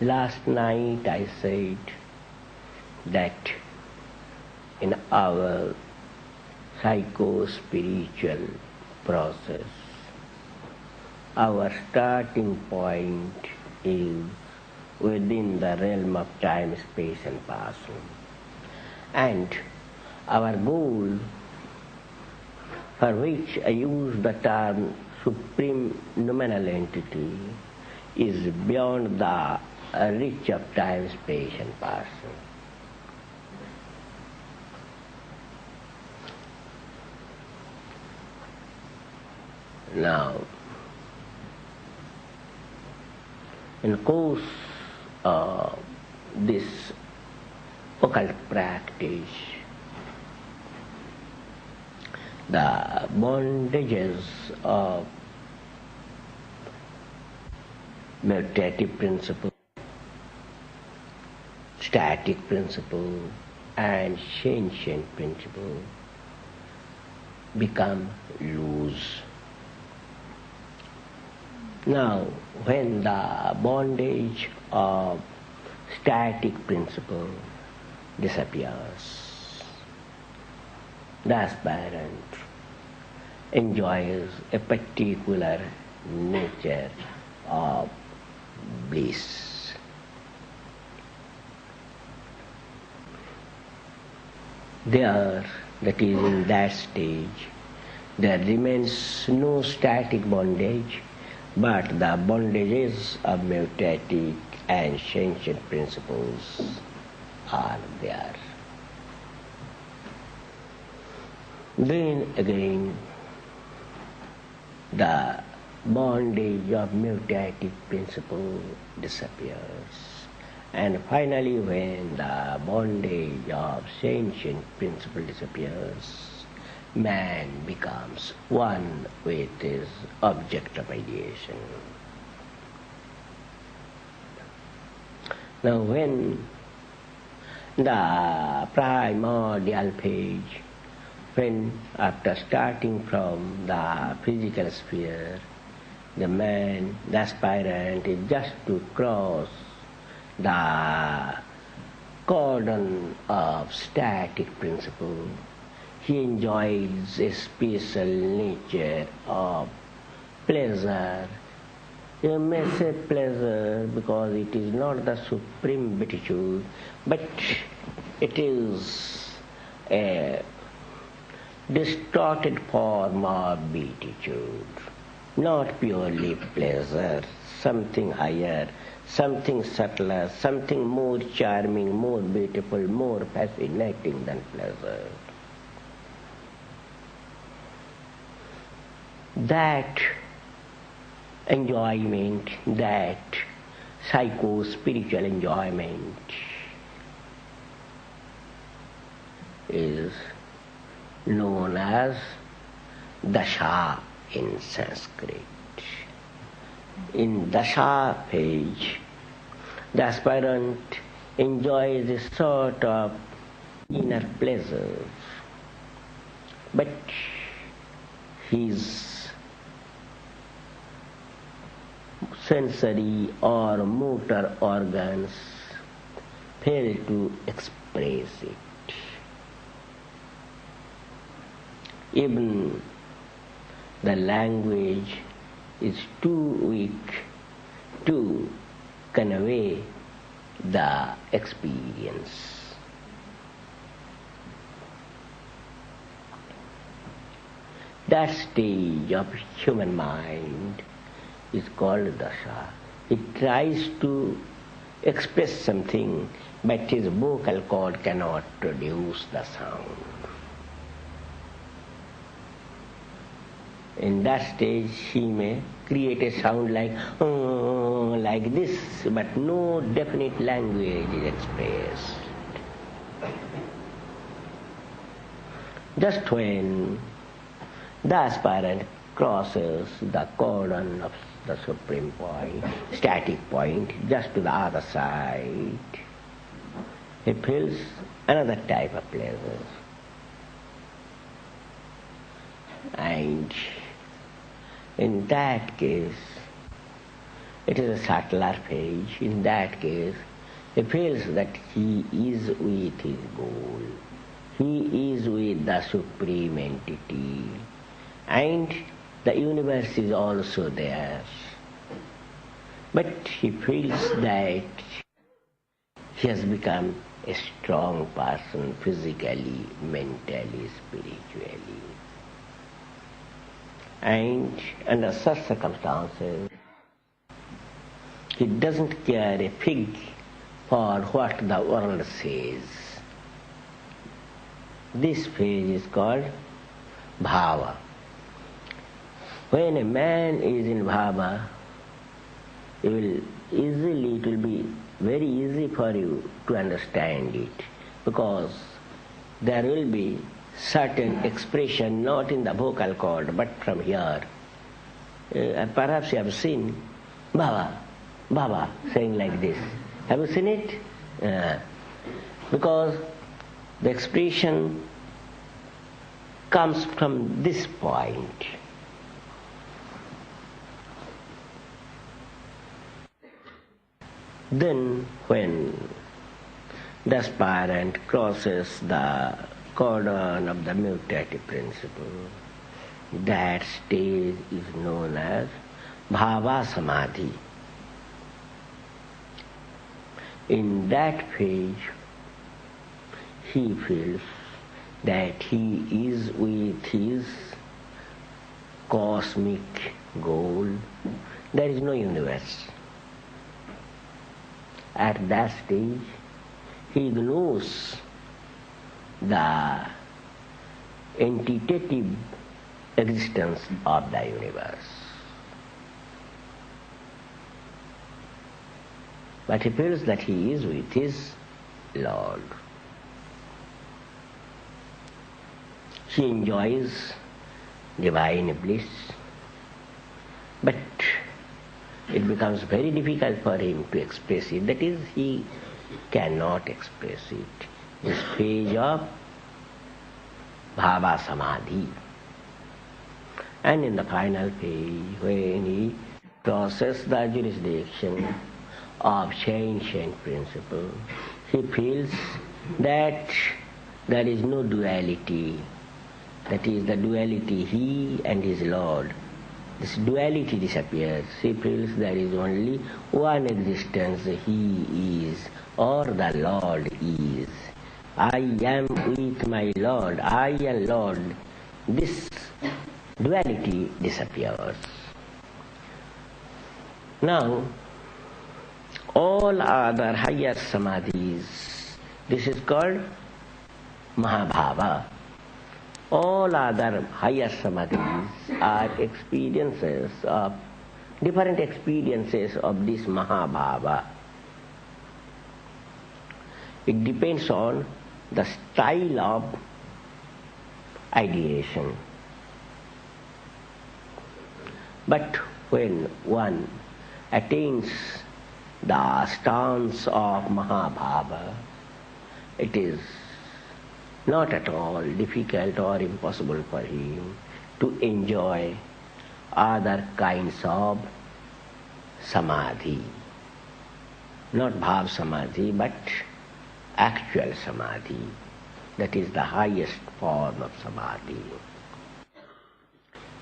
Last night I said that in our psycho-spiritual process, our starting point is within the realm of time, space and person. And our goal, for which I use the term supreme nominal entity, is beyond the reach of time, space and person. Now, in the course of this occult practice, the bondages of meditative principle, static principle, and sentient principle become loose. Now, when the bondage of static principle disappears, the aspirant enjoys a particular nature of bliss. There, that is in that stage, there remains no static bondage, but the bondages of meditative and sentient principles are there. Then again, the bondage of meditative principle disappears. And finally, when the bondage of sentient principle disappears, man becomes one with his object of ideation. Now, when the primordial page, when after starting from the physical sphere, the man, the aspirant, is just to cross the cordon of static principle, he enjoys a special nature of pleasure. You may say pleasure because it is not the supreme beatitude, but it is a distorted form of beatitude, not purely pleasure, something higher, something subtler, something more charming, more beautiful, more fascinating than pleasure. That enjoyment, that psycho-spiritual enjoyment is known as dasha in Sanskrit. In dasha page, the aspirant enjoys a sort of inner pleasure, but his sensory or motor organs fail to express it. Even the language is too weak to convey the experience. That stage of human mind is called dasha. It tries to express something, but his vocal cord cannot produce the sound. In that stage, he may create a sound like this, but no definite language is expressed. Just when the aspirant crosses the cordon of the supreme point, static point, just to the other side, he feels another type of pleasure. And in that case, It is a subtler phase. In that case, he feels that he is with his goal. He is with the Supreme Entity. And the universe is also there. But he feels that he has become a strong person physically, mentally, spiritually. And under such circumstances, he doesn't care a fig for what the world says. This phase is called Bhava. When a man is in Bhava, it will be very easy for you to understand it, because there will be certain expression not in the vocal cord but from here. Perhaps you have seen Baba, Baba saying like this. Have you seen it? Because the expression comes from this point. Then when the aspirant crosses the cordon of the mutative principle, that stage is known as Bhava Samadhi. In that phase, he feels that he is with his cosmic goal. There is no universe. At that stage, he ignores the entitative existence of the universe. But he feels that he is with his Lord. He enjoys divine bliss, but it becomes very difficult for him to express it. That is, he cannot express it. This phase of Bhava Samadhi. And in the final phase, when he crosses the jurisdiction of sentient principle, he feels that there is no duality. That is, the duality he and his Lord. This duality disappears. He feels there is only one existence, he is, or the Lord is. I am with my Lord, I am Lord. This duality disappears. Now, all other higher samadhis, this is called Mahabháva. All other higher samadhis are different experiences of this Mahabháva. It depends on the style of ideation. But when one attains the stance of Mahabháva, it is not at all difficult or impossible for him to enjoy other kinds of samadhi. Not bhav samadhi, but actual samadhi. That is the highest form of samadhi.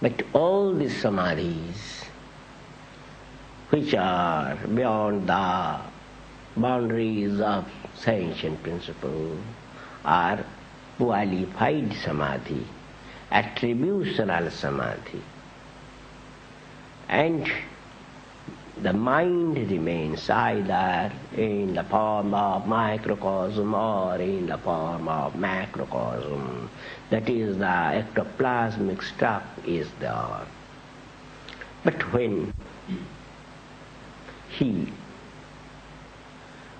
But all these samadhis, which are beyond the boundaries of sentient principle, are qualified samadhi, attributional samadhi. And the mind remains either in the form of microcosm or in the form of macrocosm. That is, the ectoplasmic stuff is there. But when he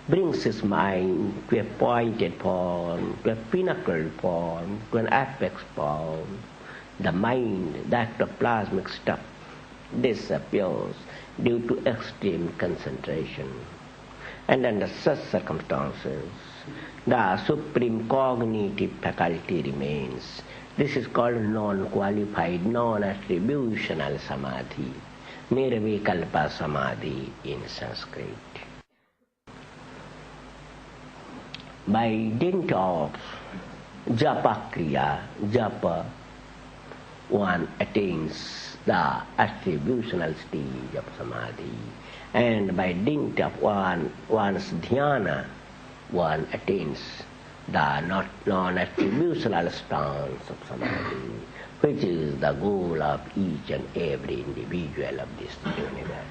brings his mind to a pointed form, to a pinnacled form, to an apex form, the mind, the ectoplasmic stuff, disappears due to extreme concentration. And under such circumstances, the supreme cognitive faculty remains. This is called non-qualified, non-attributional samadhi. Nirvikalpa Samadhi in Sanskrit. By dint of japa kriya, japa, one attains the attributional stage of Samadhi, and by dint of one's dhyana, one attains the non-attributional stance of Samadhi, which is the goal of each and every individual of this universe.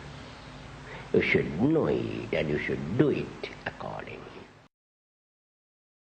You should know it and you should do it accordingly.